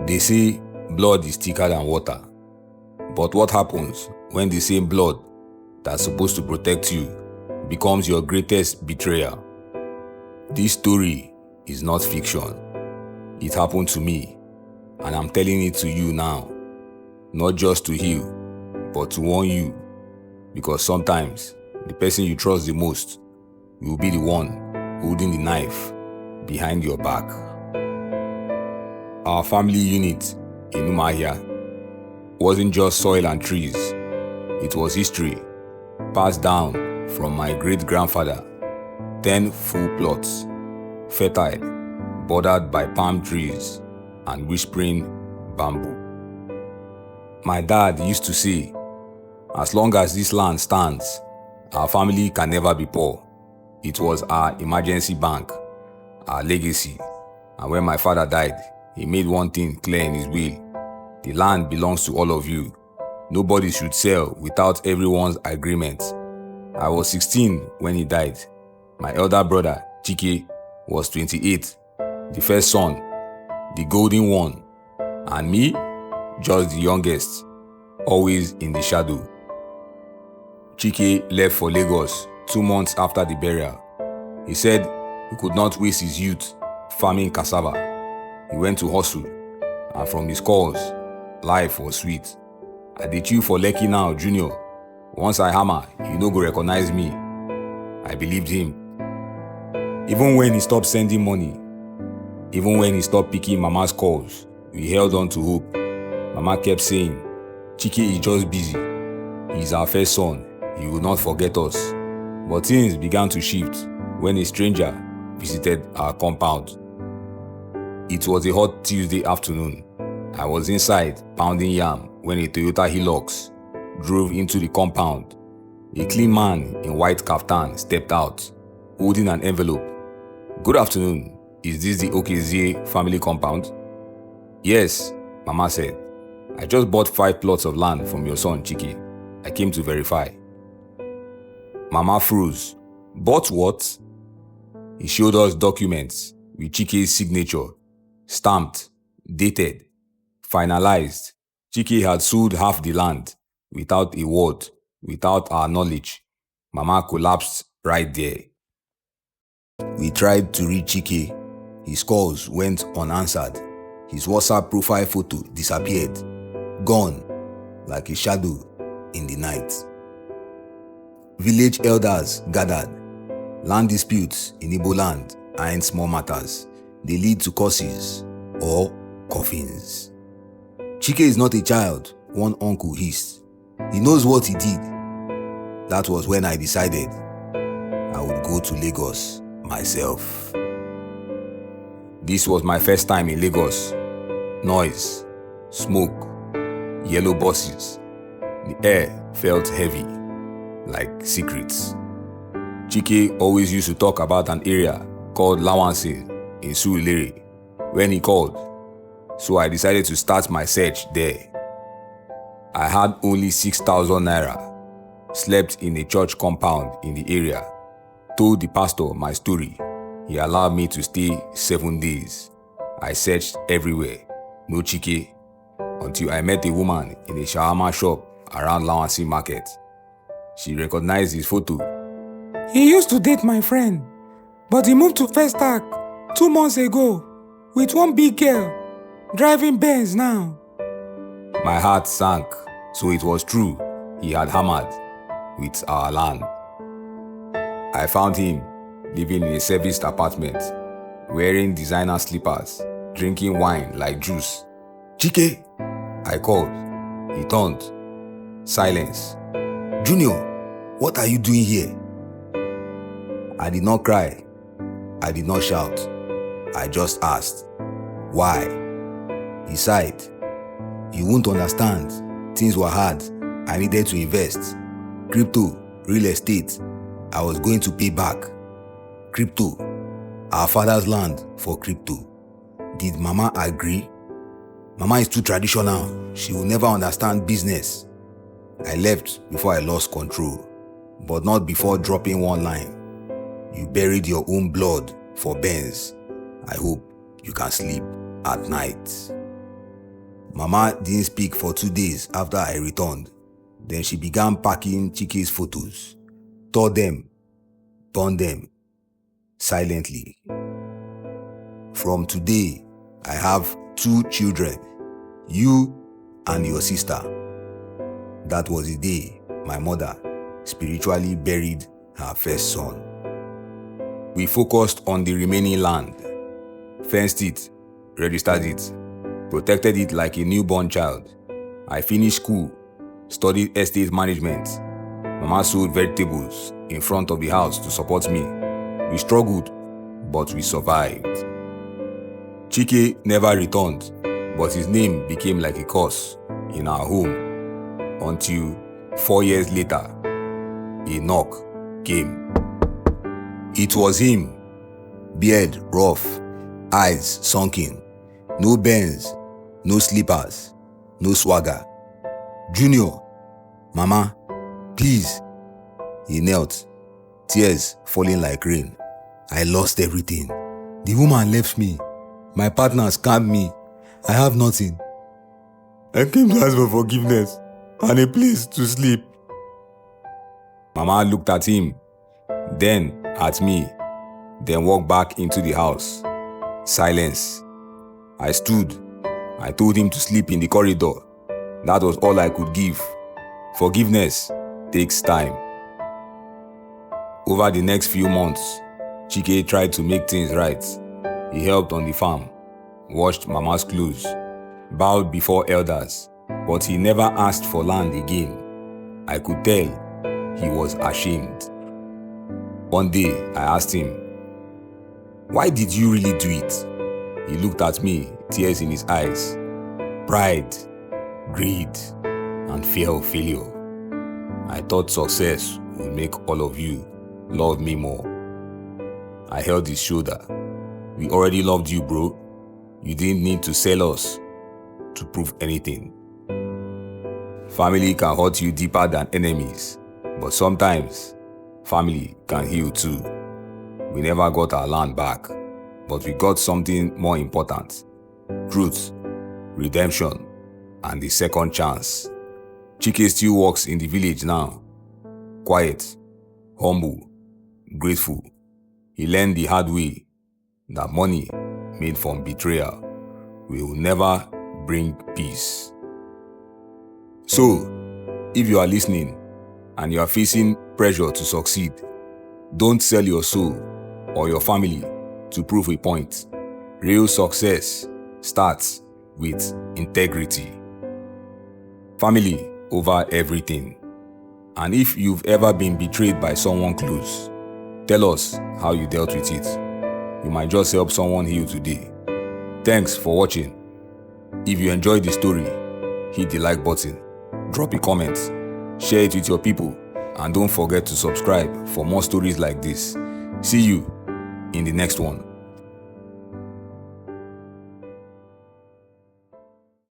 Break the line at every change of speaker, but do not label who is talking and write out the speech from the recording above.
They say blood is thicker than water. But what happens when the same blood that's supposed to protect you becomes your greatest betrayer? This story is not fiction. It happened to me, and I'm telling it to you now. Not just to heal, but to warn you. Because sometimes the person you trust the most will be the one holding the knife behind your back. Our family unit in Umahia wasn't just soil and trees. It was history passed down from my great-grandfather. 10 full plots, fertile, bordered by palm trees and whispering bamboo. My dad used to say, as long as this land stands, our family can never be poor. It was our emergency bank, our legacy. And when my father died, he made one thing clear in his will. The land belongs to all of you. Nobody should sell without everyone's agreement. I was 16 when he died. My elder brother, Chike, was 28, the first son, the golden one, and me, just the youngest, always in the shadow. Chike left for Lagos 2 months after the burial. He said he could not waste his youth farming cassava. He went to hustle, and from his calls, life was sweet. I dey chew for Lekki now, Junior. Once I hammer, you no go recognize me. I believed him. Even when he stopped sending money, even when he stopped picking Mama's calls, we held on to hope. Mama kept saying, Chike is just busy. He's our first son. He will not forget us. But things began to shift when a stranger visited our compound. It was a hot Tuesday afternoon. I was inside pounding yam when a Toyota Hilux drove into the compound. A clean man in white kaftan stepped out, holding an envelope. Good afternoon. Is this the Okezie family compound? Yes, Mama said. I just bought 5 plots of land from your son, Chike. I came to verify. Mama froze. Bought what? He showed us documents with Chike's signature, stamped, dated, finalized. Chike had sold half the land without a word, without our knowledge. Mama collapsed right there. We tried to reach Chike. His calls went unanswered. His WhatsApp profile photo disappeared, gone like a shadow in the night. Village elders gathered. Land disputes in Igbo land aren't small matters. They lead to curses or coffins. Chike is not a child, one uncle hissed. He knows what he did. That was when I decided I would go to Lagos myself. This was my first time in Lagos. Noise, smoke, yellow buses. The air felt heavy, like secrets. Chike always used to talk about an area called Lawansi in Surulere when he called. So I decided to start my search there. I had only 6,000 naira, slept in a church compound in the area, told the pastor my story. He allowed me to stay 7 days. I searched everywhere, no Chike, until I met a woman in a shawarma shop around Lawansi Market. She recognized his photo.
He used to date my friend, but he moved to First Act 2 months ago with one big girl, driving Benz now.
My heart sank, so it was true. He had hammered with our land. I found him living in a serviced apartment, wearing designer slippers, drinking wine like juice. Chike, I called. He turned. Silence. Junior, what are you doing here? I did not cry. I did not shout. I just asked, why? He sighed. You won't understand. Things were hard. I needed to invest. Crypto, real estate. I was going to pay back. Crypto. Our father's land for crypto. Did Mama agree? Mama is too traditional. She will never understand business. I left before I lost control, but not before dropping one line. You buried your own blood for Benz. I hope you can sleep at night. Mama didn't speak for 2 days after I returned. Then she began packing Chike's photos, tore them, burned them, silently. From today, I have 2 children, you and your sister. That was the day my mother spiritually buried her first son. We focused on the remaining land, fenced it, registered it, protected it like a newborn child. I finished school, studied estate management. Mama sold vegetables in front of the house to support me. We struggled, but we survived. Chike never returned, but his name became like a curse in our home until 4 years later, a knock came. It was him, beard rough, eyes sunken, no Benz, no slippers, no swagger. Junior, Mama, please. He knelt, tears falling like rain. I lost everything. The woman left me. My partner scammed me. I have nothing. I came to ask for forgiveness and a place to sleep. Mama looked at him, then at me, then walked back into the house. Silence. I stood. I told him to sleep in the corridor. That was all I could give. Forgiveness takes time. Over the next few months, Chike tried to make things right. He helped on the farm, washed Mama's clothes, bowed before elders, but he never asked for land again. I could tell he was ashamed. One day, I asked him, "Why did you really do it?" He looked at me, tears in his eyes. Pride, greed, and fear of failure. I thought success would make all of you love me more. I held his shoulder. We already loved you, bro. You didn't need to sell us to prove anything. Family can hurt you deeper than enemies, but sometimes family can heal too. We never got our land back, but we got something more important: truth, redemption, and the second chance. Chike still works in the village now. Quiet, humble, grateful. He learned the hard way that money made from betrayal will never bring peace. So, if you are listening and you are facing pressure to succeed, don't sell your soul or your family to prove a point. Real success starts with integrity. Family over everything. And if you've ever been betrayed by someone close, tell us how you dealt with it. You might just help someone heal today. Thanks for watching. If you enjoyed the story, hit the like button, drop a comment, share it with your people, and don't forget to subscribe for more stories like this. See you in the next one.